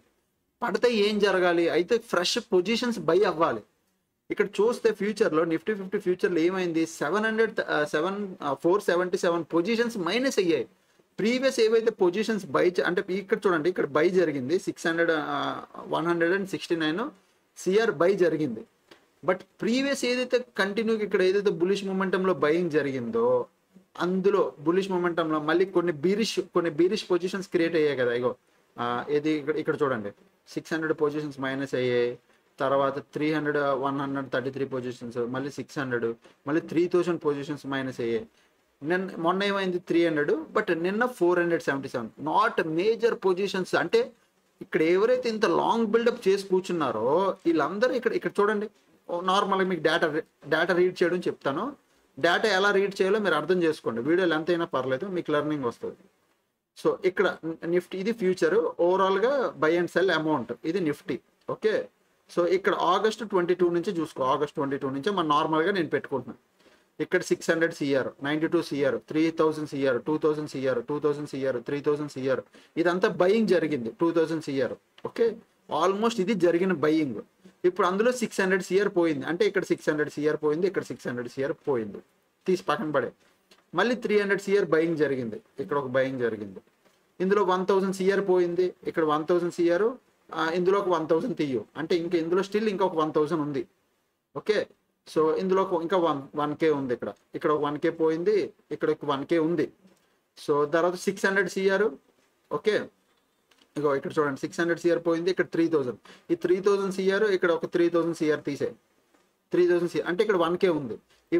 పడితే ఏం జరగాలి? అయితే ఫ్రెష్ పొజిషన్స్ బై అవ్వాలి. ఇక్కడ చూస్తే ఫ్యూచర్లో నిఫ్టీ 50 ఫ్యూచర్లో ఏమైంది? 477 పొజిషన్స్ మైనస్ అయ్యాయి. ప్రీవియస్ ఏవైతే పొజిషన్స్ బై, అంటే ఇక్కడ చూడండి, ఇక్కడ బై జరిగింది 169 సిఆర్ బై జరిగింది. బట్ ప్రీవియస్ ఏదైతే కంటిన్యూగా ఇక్కడ ఏదైతే బులిష్ మొమెంటంలో బయింగ్ జరిగిందో అందులో బులిష్ మొమెంటంలో మళ్ళీ కొన్ని బీరిష్ పొజిషన్స్ క్రియేట్ అయ్యాయి కదా. ఇగో ఇది ఇక్కడ చూడండి, 600 పొజిషన్స్ మైనస్ అయ్యాయి, తర్వాత 133 పొజిషన్స్, మళ్ళీ 600, మళ్ళీ 3000 పొజిషన్స్ మైనస్ అయ్యాయి. మొన్న ఏమైంది? 300, బట్ నిన్న 477. Not major positions. అంటే ఇక్కడ ఎవరైతే ఇంత లాంగ్ బిల్డప్ చేసి కూర్చున్నారో వీళ్ళందరూ ఇక్కడ చూడండి. నార్మల్గా మీకు డేటా రీడ్ చేయడం చెప్తాను. డేటా ఎలా రీడ్ చేయాలో మీరు అర్థం చేసుకోండి, వీడియోలు ఎంతైనా పర్లేదు, మీకు లెర్నింగ్ వస్తుంది. సో ఇక్కడ నిఫ్టీ, ఇది ఫ్యూచర్ ఓవరాల్గా బై అండ్ సెల్ అమౌంట్, ఇది నిఫ్టీ. ఓకే, సో ఇక్కడ ఆగస్ట్ 22 నుంచి చూసుకో, ఆగస్ట్ 22 నుంచి మన నార్మల్గా నేను పెట్టుకుంటున్నాను. ఇక్కడ 600 CR, 92 CR, 3000 CR, 2000 CR, 2000 CR, 3000 CR, ఇదంతా బయింగ్ జరిగింది. 2000 సిఆర్. ఓకే, ఆల్మోస్ట్ ఇది జరిగిన బయింగ్. ఇప్పుడు అందులో 600 సిఆర్ పోయింది, అంటే ఇక్కడ 600 సిఆర్ పోయింది, ఇక్కడ 600 సిఆర్ పోయింది, తీసి పక్కన పడే. మళ్ళీ 300 సిఆర్ బయింగ్ జరిగింది, ఇక్కడ ఒక బయింగ్ జరిగింది. ఇందులో 1000 సిఆర్ పోయింది, ఇక్కడ 1000 సిఆర్, ఇందులో ఒక 1000 తీయు, అంటే ఇందులో స్టిల్ ఇంకొక 1000 ఉంది. ఓకే, సో ఇందులో ఇంకా 1K ఉంది, ఇక్కడ ఒక 1K పోయింది, ఇక్కడ ఒక 1K ఉంది. సో తర్వాత 600 సిఆర్. ఓకే, ఇగో ఇక్కడ చూడండి, 600 సిఆర్ పోయింది, ఇక్కడ 3000, ఈ 3000 సిఆర్, ఇక్కడ ఒక 3000 సిఆర్ తీసే, 3000 సిఆర్, అంటే ఇక్కడ 1K ఉంది. ఈ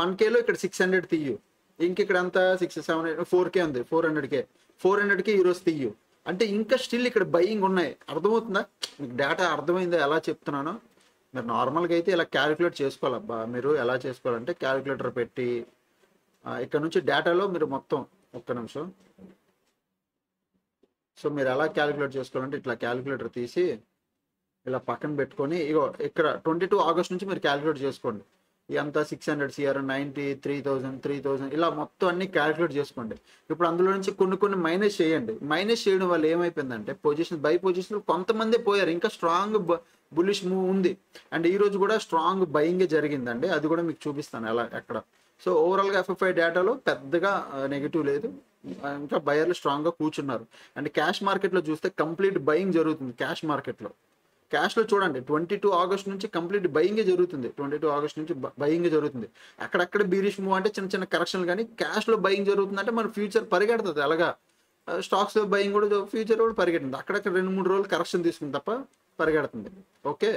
1Kలో ఇక్కడ 600 తీయు, ఇక్కడ అంతా 6, 7, 4K ఉంది, 400K ఈరోజు తీయు, అంటే ఇంకా స్టిల్ ఇక్కడ బయింగ్ ఉన్నాయి. అర్థమవుతుందా మీకు? డేటా అర్థమైందా ఎలా చెప్తున్నానో? మీరు నార్మల్గా అయితే ఇలా క్యాలిక్యులేట్ చేసుకోవాలబ్బా. మీరు ఎలా చేసుకోవాలంటే క్యాలిక్యులేటర్ పెట్టి ఇక్కడ నుంచి డేటాలో మీరు మొత్తం, ఒక్క నిమిషం, సో మీరు ఎలా క్యాలిక్యులేట్ చేసుకోవాలంటే ఇట్లా క్యాలిక్యులేటర్ తీసి ఇలా పక్కన పెట్టుకొని, ఇగో ఇక్కడ 22 ఆగస్ట్ నుంచి మీరు క్యాలిక్యులేట్ చేసుకోండి. ఇదంతా 600 సిఆర్, 90, 3000 ఇలా మొత్తం అన్ని క్యాలిక్యులేట్ చేసుకోండి. ఇప్పుడు అందులో నుంచి కొన్ని మైనస్ చేయండి. మైనస్ చేయడం వల్ల ఏమైపోయిందంటే బై పొజిషన్ కొంతమంది పోయారు, ఇంకా స్ట్రాంగ్ బులిష్ మూవ్ ఉంది. అండ్ ఈ రోజు కూడా స్ట్రాంగ్ బయింగే జరిగిందండి, అది కూడా మీకు చూపిస్తాను ఎలా ఎక్కడ. సో ఓవరాల్గా ఎఫ్ఎఫ్ఐ డేటాలో పెద్దగా నెగిటివ్ లేదు, ఇంకా బయర్లు స్ట్రాంగ్గా కూర్చున్నారు. అండ్ క్యాష్ మార్కెట్లో చూస్తే కంప్లీట్ బయింగ్ జరుగుతుంది. క్యాష్లో చూడండి 22 ఆగస్ట్ నుంచి కంప్లీట్ బయింగే జరుగుతుంది. 22 ఆగస్ట్ నుంచి బయింగే జరుగుతుంది. అక్కడక్కడ బీరిష్ మూవ్ అంటే చిన్న కరెక్షన్లు, కానీ క్యాష్లో బయింగ్ జరుగుతుందంటే మన ఫ్యూచర్ పరిగెడుతుంది. అలాగా స్టాక్స్లో బయింగ్ కూడా ఫ్యూచర్ కూడా పరిగెడుతుంది. అక్కడక్కడ 2-3 రోజులు కరెక్షన్ తీసుకుని తప్ప పరిగెడుతుంది. ఓకే,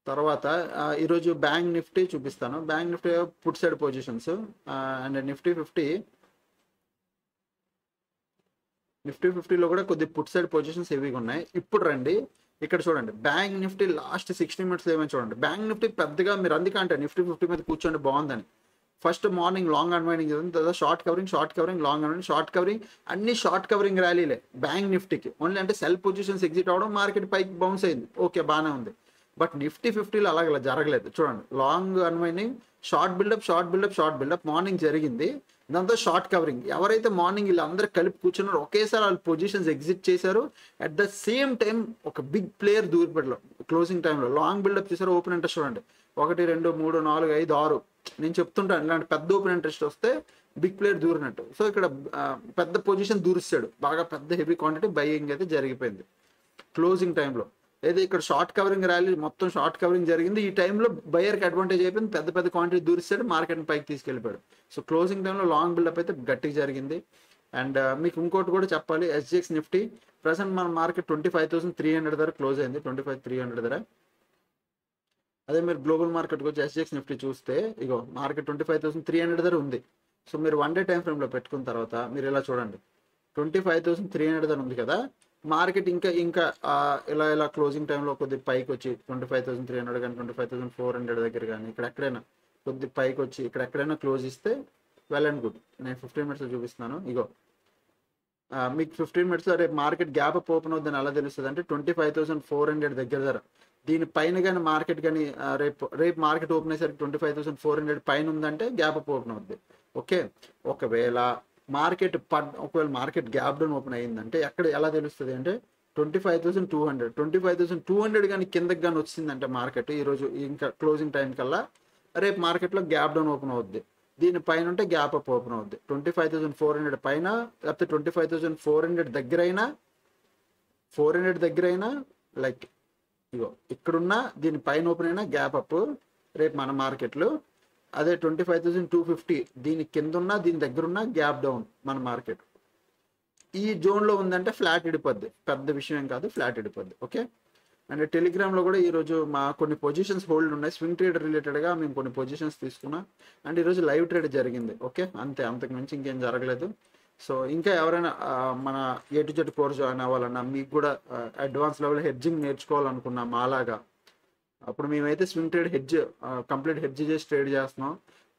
తర్వాత ఈరోజు బ్యాంక్ నిఫ్టీ చూపిస్తాను. Bank Nifty put side positions and Nifty 50లో కూడా కొద్ది పుట్ సైడ్ పొజిషన్స్ హెవీగా ఉన్నాయి. ఇప్పుడు రండి ఇక్కడ చూడండి, బ్యాంక్ నిఫ్టీ లాస్ట్ 60 minutes ఏమైనా చూడండి. బ్యాంక్ నిఫ్టీ పెద్దగా మీరు అందుకే అంటే నిఫ్టీ 50 మీద కూర్చోండి బాగుందని, ఫస్ట్ మార్నింగ్ లాంగ్ అన్వైండింగ్ జరిగింది, తర్వాత short covering long unwinding, short covering, అన్ని షార్ట్ కవరింగ్ ర్యాలీలే బ్యాంక్ నిఫ్టీకి. ఓన్లీ అంటే సెల్ పొజిషన్స్ ఎగ్జిట్ అవ్వడం, మార్కెట్ పైకి బౌన్స్ అయింది, ఓకే బాగానే ఉంది. బట్ నిఫ్టీ 50లో అలాగే జరగలేదు. చూడండి, long unwinding, short buildup morning జరిగింది, దాంతో షార్ట్ కవరింగ్. ఎవరైతే మార్నింగ్ వీళ్ళందరూ కలిపి కూర్చున్నారో ఒకేసారి వాళ్ళు పొజిషన్స్ ఎగ్జిట్ చేశారు. అట్ ద సేమ్ టైం ఒక బిగ్ ప్లేయర్ దూరిపెట్టలో క్లోజింగ్ టైంలో లాంగ్ బిల్డప్ చేశారు. ఓపెన్ ఇంట్రెస్ట్ చూడండి, 1 2 3 4 5 6, నేను చెప్తుంటాను ఇలాంటి పెద్ద ఓపెన్ ఇంట్రెస్ట్ వస్తే బిగ్ ప్లేయర్ దూరినట్టు. సో ఇక్కడ పెద్ద పొజిషన్ దూరిస్తాడు, బాగా పెద్ద హెవీ క్వాంటిటీ బయింగ్ అయితే జరిగిపోయింది క్లోజింగ్ టైంలో. అయితే ఇక్కడ షార్ట్ కవరింగ్ ర్యాలీ మొత్తం షార్ట్ కవరింగ్ జరిగింది. ఈ టైంలో బయర్కి అడ్వాంటేజ్ అయిపోయింది, పెద్ద పెద్ద క్వాంటిటీ దూరిస్తాడు, మార్కెట్ని పైకి తీసుకెళ్ళిపోయాడు. సో క్లోజింగ్ టైంలో లాంగ్ బిల్డప్ అయితే గట్టిగా జరిగింది. అండ్ మీకు ఇంకోటి కూడా చెప్పాలి, ఎస్జిఎక్స్ నిఫ్టీ ప్రజెంట్ మన మార్కెట్ 25,300 దగ్గర క్లోజ్ అయింది, 25,300 దగ్గర. అదే మీరు గ్లోబల్ మార్కెట్కి వచ్చి ఎస్జిఎక్స్ నిఫ్టీ చూస్తే ఇగో మార్కెట్ 25,300 దగ్గర ఉంది. సో మీరు 1 డే టైం ఫ్రేమ్లో పెట్టుకున్న తర్వాత మీరు ఇలా చూడండి, 25,300 దగ్గర ఉంది కదా, మార్కెట్ ఇంకా ఇలా క్లోజింగ్ టైంలో కొద్దిగా పైకి వచ్చి 25,300 కానీ 25,400 దగ్గర కానీ ఇక్కడ ఎక్కడైనా కొద్దిగా పైకి వచ్చి ఇక్కడ ఎక్కడైనా క్లోజ్ ఇస్తే వెల్ అండ్ గుడ్. నేను 15 మినిట్స్లో చూపిస్తున్నాను. ఇగో మీకు 15 మినిట్స్లో రేపు మార్కెట్ గ్యాప్ అప్ ఓపెన్ అవుతుందని ఎలా తెలుస్తుంది అంటే 25,400 దగ్గర. దీనిపైన కానీ మార్కెట్ కానీ రేపు మార్కెట్ ఓపెన్ అయ్యేసరికి 25,400 పైన ఉందంటే గ్యాప్ అప్ ఓపెన్ అవుద్ది. ఓకే, ఒకవేళ మార్కెట్ గ్యాప్ డౌన్ ఓపెన్ అయ్యిందంటే ఎలా తెలుస్తుంది అంటే 25,200 కానీ కిందకి కానీ వచ్చిందంటే మార్కెట్ ఈరోజు ఇంకా క్లోజింగ్ టైం కల్లా రేపు మార్కెట్లో గ్యాప్ డౌన్ ఓపెన్ అవుద్ది. దీనిపైన ఉంటే గ్యాప్ అప్ ఓపెన్ అవుద్ది. 25,400 పైన లేకపోతే 25,400 దగ్గరైనా లైక్ ఇగో ఇక్కడున్న దీనిపైన ఓపెన్ అయినా గ్యాప్ అప్ రేపు మన మార్కెట్లో. అదే 25,250 దీని కింద ఉన్న దీని దగ్గర ఉన్న గ్యాప్ డౌన్ మన మార్కెట్. ఈ జోన్లో ఉందంటే ఫ్లాట్ ఇడిపోద్ది, పెద్ద విషయం ఏం కాదు, ఫ్లాట్ ఇడిపోద్ది. ఓకే, అండ్ టెలిగ్రామ్లో కూడా ఈరోజు మా కొన్ని పొజిషన్స్ హోల్డ్ ఉన్నాయి, స్వింగ్ ట్రేడ్ రిలేటెడ్గా మేము కొన్ని పొజిషన్స్ తీసుకున్నాం. అండ్ ఈరోజు లైవ్ ట్రేడ్ జరిగింది. ఓకే, అంతకు మించి ఇంకేం జరగలేదు. సో ఇంకా ఎవరైనా మన A to Z course join అవ్వాలన్నా, మీకు కూడా అడ్వాన్స్ లెవెల్ హెడ్జింగ్ నేర్చుకోవాలనుకున్నా మాలాగా, అప్పుడు మేమైతే స్వింగ్ ట్రేడ్ కంప్లీట్ హెడ్జ్ చేసి ట్రేడ్ చేస్తున్నాం.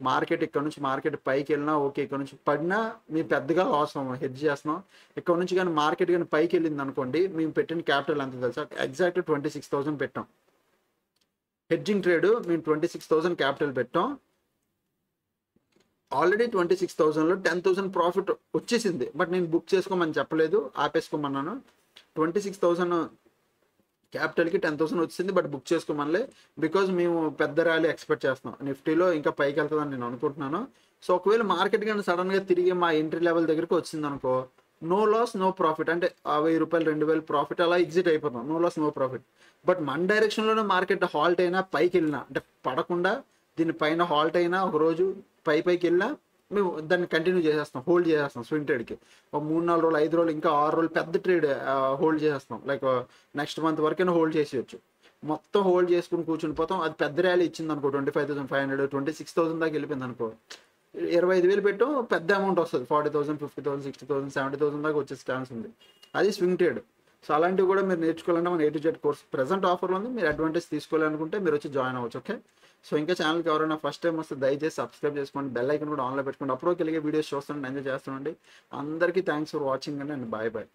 మార్కెట్ ఇక్కడ నుంచి మార్కెట్ పైకి వెళ్ళినా ఓకే, ఇక్కడ నుంచి పడినా మేము పెద్దగా లాస్ అవ్వం, హెడ్జ్ చేస్తున్నాం. ఇక్కడ నుంచి కానీ మార్కెట్ కానీ పైకి వెళ్ళింది అనుకోండి, మేము పెట్టిన క్యాపిటల్ ఎంత తెలుసా, ఎగ్జాక్ట్ 26,000 పెట్టాం హెడ్జింగ్ ట్రేడ్. మేము 26,000 క్యాపిటల్ పెట్టాం. ఆల్రెడీ 26,000లో 10,000 ప్రాఫిట్ వచ్చేసింది. బట్ నేను బుక్ చేసుకోమని చెప్పలేదు, ఆపేసుకోమన్నాను. 26,000 క్యాపిటల్కి 10,000 వచ్చింది, బట్ బుక్ చేసుకోమనిలే. బికాజ్ మేము పెద్ద ర్యాలీ ఎక్స్పెక్ట్ చేస్తున్నాం, నిఫ్టీలో ఇంకా పైకి వెళ్తుందని నేను అనుకుంటున్నాను. సో ఒకవేళ మార్కెట్ కానీ సడన్గా తిరిగి మా ఎంట్రీ లెవెల్ దగ్గరికి వచ్చింది అనుకో, నో లాస్ నో ప్రాఫిట్, అంటే 1,000 రూపాయలు 2,000 ప్రాఫిట్ అలా ఎగ్జిట్ అయిపోతాం, no loss no profit. But మన డైరెక్షన్లోనే మార్కెట్ హాల్ట్ అయినా పైకి వెళ్ళినా, అంటే పడకుండా దీనిపైన హాల్ట్ అయినా ఒకరోజు పైకి వెళ్ళినా మేము దాన్ని కంటిన్యూ చేసేస్తాం, హోల్డ్ చేసేస్తాం. స్వింగ్ ట్రేడ్కి ఒక 3-4 రోజులు 5 రోజులు ఇంకా 6 రోజులు పెద్ద ట్రేడ్ హోల్డ్ చేసేస్తాం. లైక్ నెక్స్ట్ మంత్ వరకైనా హోల్డ్ చేసేయచ్చు. మొత్తం హోల్డ్ చేసుకుని కూర్చుని పోతాం. అది పెద్ద ర్యాలీ ఇచ్చింది అనుకో, 25,500 26,000 దాకా వెళ్ళిపోయింది అనుకో, 25,000 పెట్టాం, పెద్ద అమౌంట్ వస్తుంది, 40,000 50,000 60,000 70,000 దాకా వచ్చే ఛాన్స్ ఉంది. అది స్వింగ్ ట్రేడ్. సో అలాంటివి కూడా మీరు నేర్చుకోవాలంటే మన A to Z course present ఆఫర్లో ఉంది. మీరు అడ్వాంటేజ్ తీసుకోవాలనుకుంటే మీరు వచ్చి జాయిన్ అవ్వచ్చు. ఓకే, సో ఇంకా ఛానల్కి ఎవరైనా ఫస్ట్ టైం వస్తే దయచేసి సబ్స్క్రైబ్ చేసుకోండి, బెల్ ఐకన్ కూడా ఆన్లో పెట్టుకోండి. అప్పుడు కలిగే వీడియోస్ చూస్తుంటే ఎంజాయ్ చేస్తుండండి. అందరికీ థ్యాంక్స్ ఫర్ వాచింగ్ అండి, అండ్ బాయ్ బాయ్.